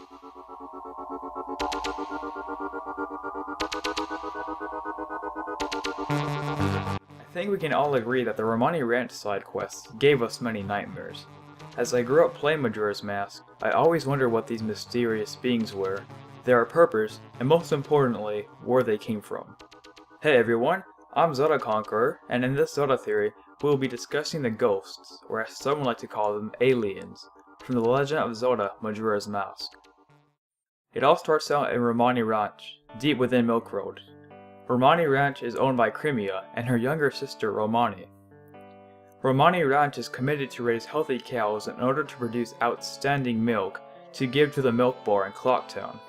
I think we can all agree that the Romani Ranch side quests gave us many nightmares. As I grew up playing Majora's Mask, I always wondered what these mysterious beings were, their purpose, and most importantly, where they came from. Hey everyone, I'm Zelda Conqueror, and in this Zelda theory, we will be discussing the ghosts, or as some like to call them, aliens, from the Legend of Zelda Majora's Mask. It all starts out in Romani Ranch, deep within Milk Road. Romani Ranch is owned by Crimea and her younger sister Romani. Romani Ranch is committed to raise healthy cows in order to produce outstanding milk to give to the milk bar in Clocktown.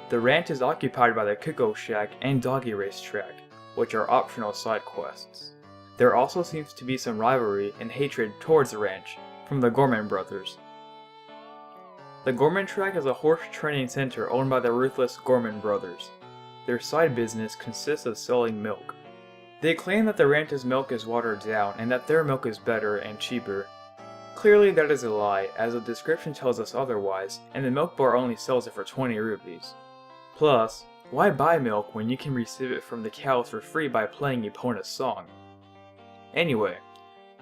The ranch is occupied by the Cuckoo Shack and Doggy Race Track, which are optional side quests. There also seems to be some rivalry and hatred towards the ranch from the Gorman brothers. The Gorman Track is a horse training center owned by the ruthless Gorman brothers. Their side business consists of selling milk. They claim that the ranch's milk is watered down and that their milk is better and cheaper. Clearly that is a lie, as the description tells us otherwise, and the milk bar only sells it for 20 rupees. Plus, why buy milk when you can receive it from the cows for free by playing Epona's song? Anyway,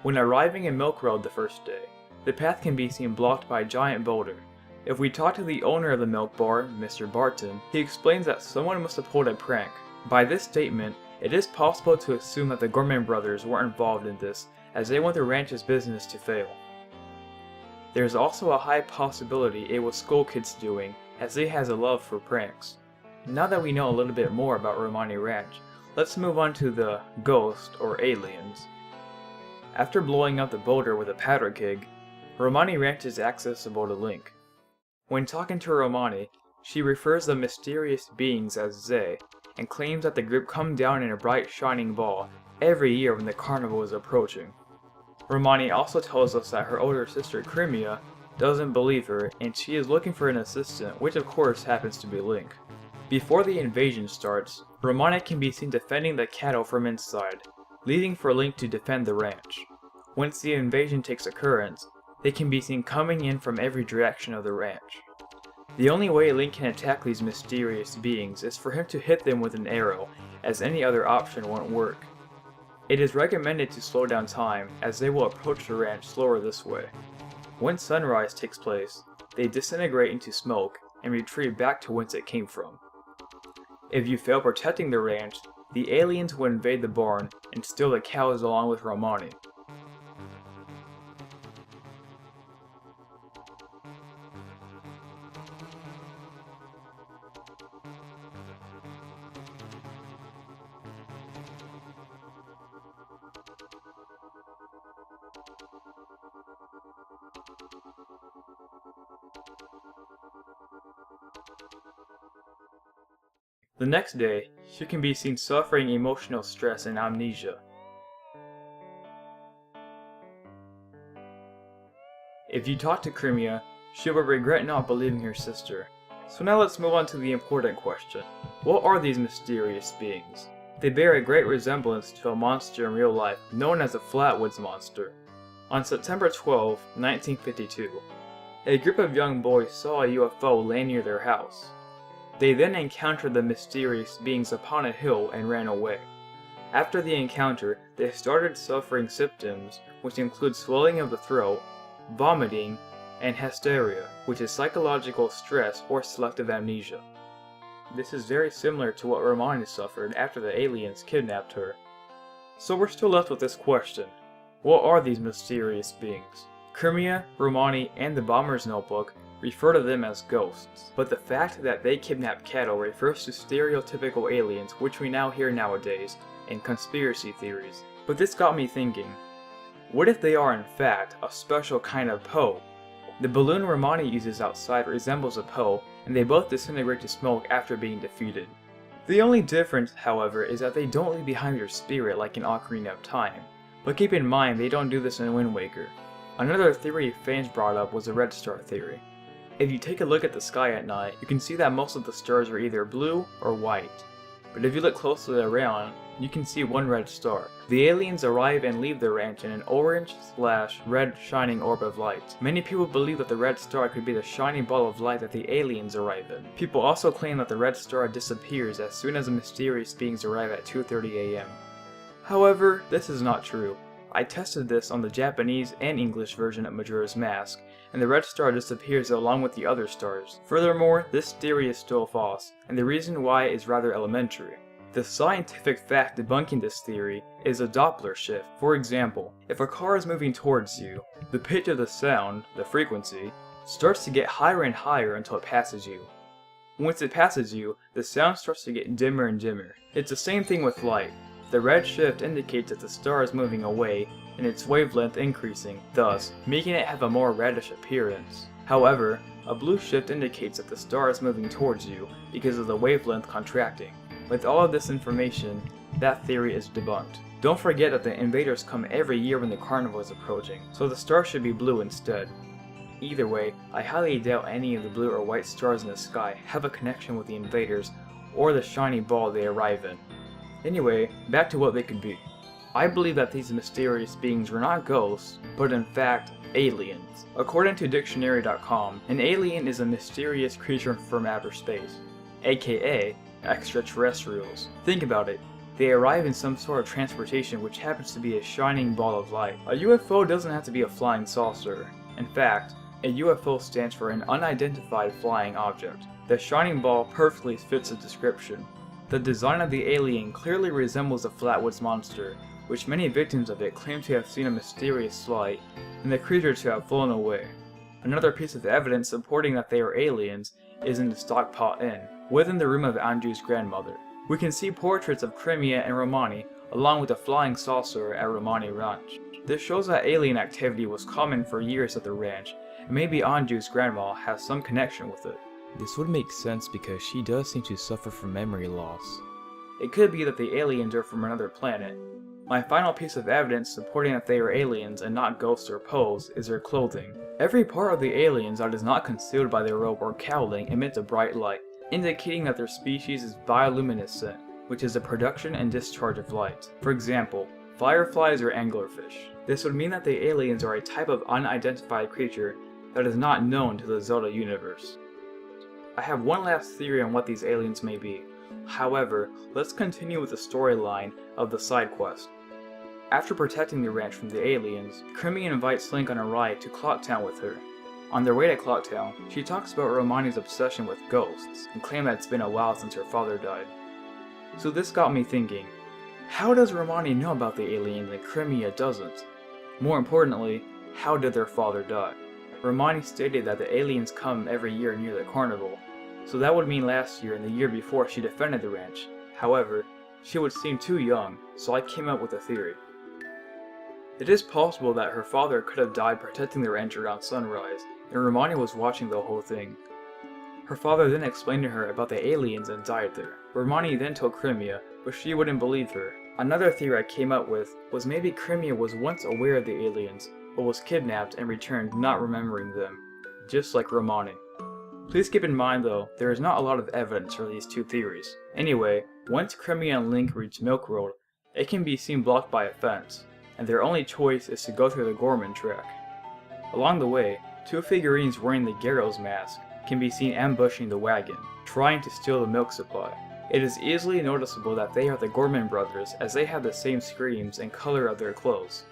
when arriving in Milk Road the first day, the path can be seen blocked by a giant boulder. If we talk to the owner of the milk bar, Mr. Barton, he explains that someone must have pulled a prank. By this statement, it is possible to assume that the Gorman brothers weren't involved in this, as they want the ranch's business to fail. There is also a high possibility it was Skull Kid's doing, as he has a love for pranks. Now that we know a little bit more about Romani Ranch, let's move on to the ghost or aliens. After blowing up the boulder with a powder keg, Romani Ranch is accessible to Link. When talking to Romani, she refers the mysterious beings as Zay, and claims that the group come down in a bright shining ball every year when the carnival is approaching. Romani also tells us that her older sister Crimea doesn't believe her, and she is looking for an assistant, which of course happens to be Link. Before the invasion starts, Romani can be seen defending the cattle from inside, leaving for Link to defend the ranch. Once the invasion takes occurrence, they can be seen coming in from every direction of the ranch. The only way Link can attack these mysterious beings is for him to hit them with an arrow, as any other option won't work. It is recommended to slow down time, as they will approach the ranch slower this way. When sunrise takes place, they disintegrate into smoke and retreat back to whence it came from. If you fail protecting the ranch, the aliens will invade the barn and steal the cows along with Romani. The next day, she can be seen suffering emotional stress and amnesia. If you talk to Crimea, she will regret not believing her sister. So now let's move on to the important question. What are these mysterious beings? They bear a great resemblance to a monster in real life known as the Flatwoods Monster. On September 12, 1952, a group of young boys saw a UFO land near their house. They then encountered the mysterious beings upon a hill and ran away. After the encounter, they started suffering symptoms, which include swelling of the throat, vomiting, and hysteria, which is psychological stress or selective amnesia. This is very similar to what Romani suffered after the aliens kidnapped her. So we're still left with this question. What are these mysterious beings? Crimea, Romani, and the Bomber's Notebook refer to them as ghosts, but the fact that they kidnap cattle refers to stereotypical aliens which we now hear nowadays in conspiracy theories. But this got me thinking, what if they are in fact a special kind of Poe? The balloon Romani uses outside resembles a Poe, and they both disintegrate to smoke after being defeated. The only difference, however, is that they don't leave behind their spirit like in Ocarina of Time, but keep in mind they don't do this in Wind Waker. Another theory fans brought up was the red star theory. If you take a look at the sky at night, you can see that most of the stars are either blue or white. but if you look closely around, you can see one red star. The aliens arrive and leave the ranch in an orange/red shining orb of light. Many people believe that the red star could be the shining ball of light that the aliens arrive in. People also claim that the red star disappears as soon as the mysterious beings arrive at 2:30 a.m. However, this is not true. I tested this on the Japanese and English version of Majora's Mask, and the red star disappears along with the other stars. Furthermore, this theory is still false, and the reason why is rather elementary. The scientific fact debunking this theory is a Doppler shift. For example, if a car is moving towards you, the pitch of the sound, the frequency, starts to get higher and higher until it passes you. Once it passes you, the sound starts to get dimmer and dimmer. It's the same thing with light. The red shift indicates that the star is moving away and its wavelength increasing, thus making it have a more reddish appearance. However, a blue shift indicates that the star is moving towards you because of the wavelength contracting. With all of this information, that theory is debunked. Don't forget that the invaders come every year when the carnival is approaching, so the star should be blue instead. Either way, I highly doubt any of the blue or white stars in the sky have a connection with the invaders or the shiny ball they arrive in. Anyway, back to what they could be. I believe that these mysterious beings were not ghosts, but in fact, aliens. According to dictionary.com, an alien is a mysterious creature from outer space, aka extraterrestrials. Think about it. They arrive in some sort of transportation which happens to be a shining ball of light. A UFO doesn't have to be a flying saucer. In fact, a UFO stands for an unidentified flying object. The shining ball perfectly fits the description. The design of the alien clearly resembles a flatwoods monster, which many victims of it claim to have seen a mysterious light, and the creature to have flown away. Another piece of evidence supporting that they are aliens is in the Stockpot Inn, within the room of Anju's grandmother. We can see portraits of Crimea and Romani, along with a flying saucer at Romani Ranch. This shows that alien activity was common for years at the ranch, and maybe Anju's grandma has some connection with it. This would make sense because she does seem to suffer from memory loss. It could be that the aliens are from another planet. My final piece of evidence supporting that they are aliens and not ghosts or Poes is their clothing. Every part of the aliens that is not concealed by their robe or cowling emits a bright light, indicating that their species is bioluminescent, which is the production and discharge of light. For example, fireflies or anglerfish. This would mean that the aliens are a type of unidentified creature that is not known to the Zelda universe. I have one last theory on what these aliens may be. However, let's continue with the storyline of the side quest. After protecting the ranch from the aliens, Crimmy invites Link on a ride to Clocktown with her. On their way to Clocktown, she talks about Romani's obsession with ghosts and claims that it's been a while since her father died. So this got me thinking, how does Romani know about the aliens and Crimea doesn't? More importantly, how did their father die? Romani stated that the aliens come every year near the carnival, so that would mean last year and the year before she defended the ranch. However, she would seem too young, so I came up with a theory. It is possible that her father could have died protecting the ranch around sunrise, and Romani was watching the whole thing. Her father then explained to her about the aliens and died there. Romani then told Crimea, but she wouldn't believe her. Another theory I came up with was maybe Crimea was once aware of the aliens, but was kidnapped and returned not remembering them, just like Romani. Please keep in mind though, there is not a lot of evidence for these two theories. Anyway, once Crimea and Link reach Milk Road, it can be seen blocked by a fence, and their only choice is to go through the Gorman track. Along the way, two figurines wearing the Gyro's mask can be seen ambushing the wagon, trying to steal the milk supply. It is easily noticeable that they are the Gorman brothers as they have the same screams and color of their clothes.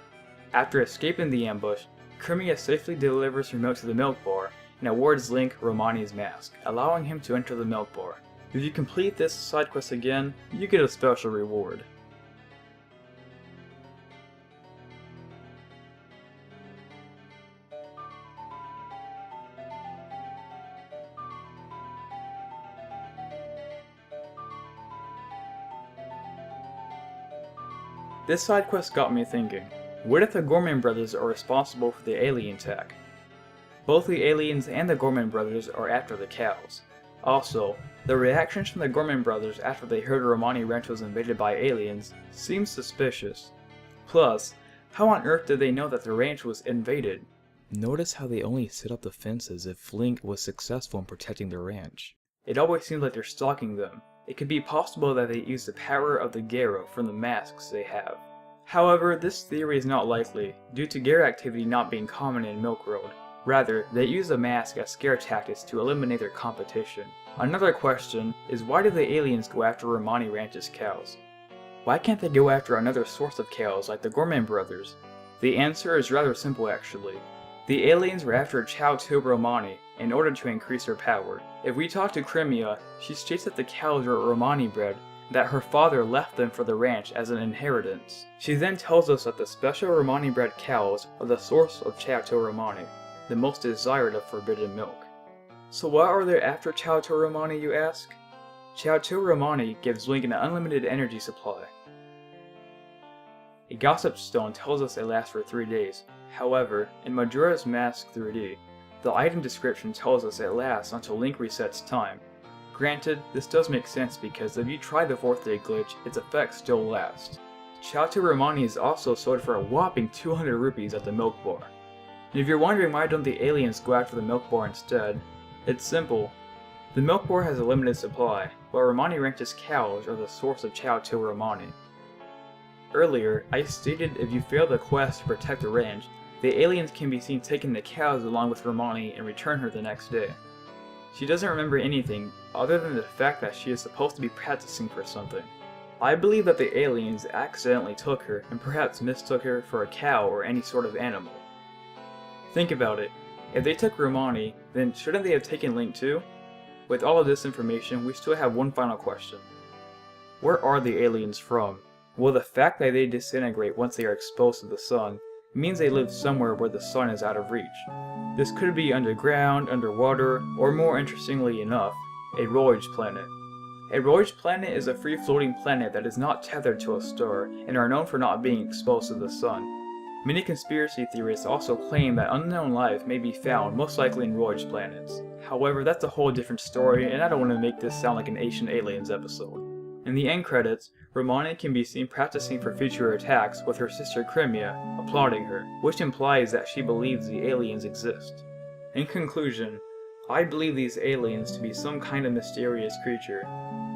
After escaping the ambush, Crimea safely delivers her milk to the milk bar and awards Link Romani's mask, allowing him to enter the milk bar. If you complete this side quest again, you get a special reward. This side quest got me thinking, what if the Gorman brothers are responsible for the alien attack? Both the aliens and the Gorman brothers are after the cows. Also, the reactions from the Gorman brothers after they heard Romani Ranch was invaded by aliens seems suspicious. Plus, how on earth did they know that the ranch was invaded? Notice how they only set up the fences if Link was successful in protecting the ranch. It always seems like they're stalking them. it could be possible that they use the power of the Garo from the masks they have. However, this theory is not likely, due to Garo activity not being common in Milk Road. Rather, they use the mask as scare tactics to eliminate their competition. Another question is, why do the aliens go after Romani Ranch's cows? Why can't they go after another source of cows like the Gorman brothers? The answer is rather simple actually. The aliens were after Chow Romani in order to increase her power. If we talk to Crimea, she states that the cows were Romani bred, that her father left them for the ranch as an inheritance. She then tells us that the special Romani bred cows are the source of Chow Romani, the most desired of forbidden milk. So why are they after Chow Romani, you ask? Chow Romani gives Link an unlimited energy supply. A gossip stone tells us it lasts for 3 days. However, in Majora's Mask 3D, the item description tells us it lasts until Link resets time. Granted, this does make sense because if you try the 4th day glitch, its effects still last. Chow Romani is also sold for a whopping 200 rupees at the milk bar. And if you're wondering why don't the aliens go after the milk bar instead, it's simple. The milk bar has a limited supply, while Romani Ranch's cows are the source of Chow Romani. Earlier, I stated if you fail the quest to protect the ranch, the aliens can be seen taking the cows along with Romani and return her the next day. She doesn't remember anything other than the fact that she is supposed to be practicing for something. I believe that the aliens accidentally took her and perhaps mistook her for a cow or any sort of animal. Think about it. If they took Romani, then shouldn't they have taken Link too? With all of this information, we still have one final question. Where are the aliens from? Well, the fact that they disintegrate once they are exposed to the sun means they live somewhere where the sun is out of reach. This could be underground, underwater, or more interestingly enough, a roid planet. A roid planet is a free-floating planet that is not tethered to a star and are known for not being exposed to the sun. Many conspiracy theorists also claim that unknown life may be found most likely in roid planets. However, that's a whole different story and I don't want to make this sound like an Ancient Aliens episode. In the end credits, Romani can be seen practicing for future attacks with her sister Crimea, applauding her, which implies that she believes the aliens exist. In conclusion, I believe these aliens to be some kind of mysterious creature,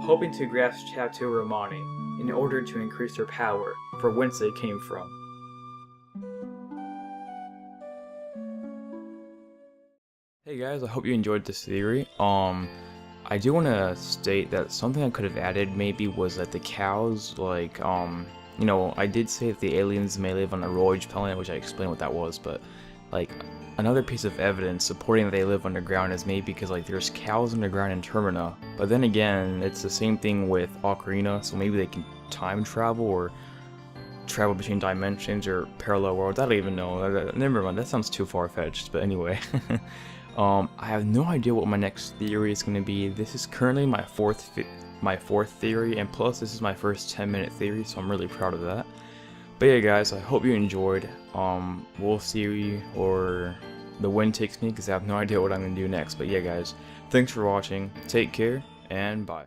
hoping to grasp Chow Romani in order to increase her power for whence they came from. Hey guys, I hope you enjoyed this theory. I do want to state that something I could have added maybe was that the cows, like, you know, I did say that the aliens may live on a roid planet, which I explained what that was, but, like, another piece of evidence supporting that they live underground is maybe because, like, there's cows underground in Termina, but then again, it's the same thing with Ocarina, so maybe they can time travel or travel between dimensions or parallel worlds. I don't even know. Never mind, that sounds too far-fetched, but anyway. I have no idea what my next theory is going to be. This is currently my fourth theory, and plus this is my first 10-minute theory, so I'm really proud of that. But yeah guys, I hope you enjoyed. We'll see or the wind takes me because I have no idea what I'm going to do next. But yeah guys, thanks for watching, take care, and bye.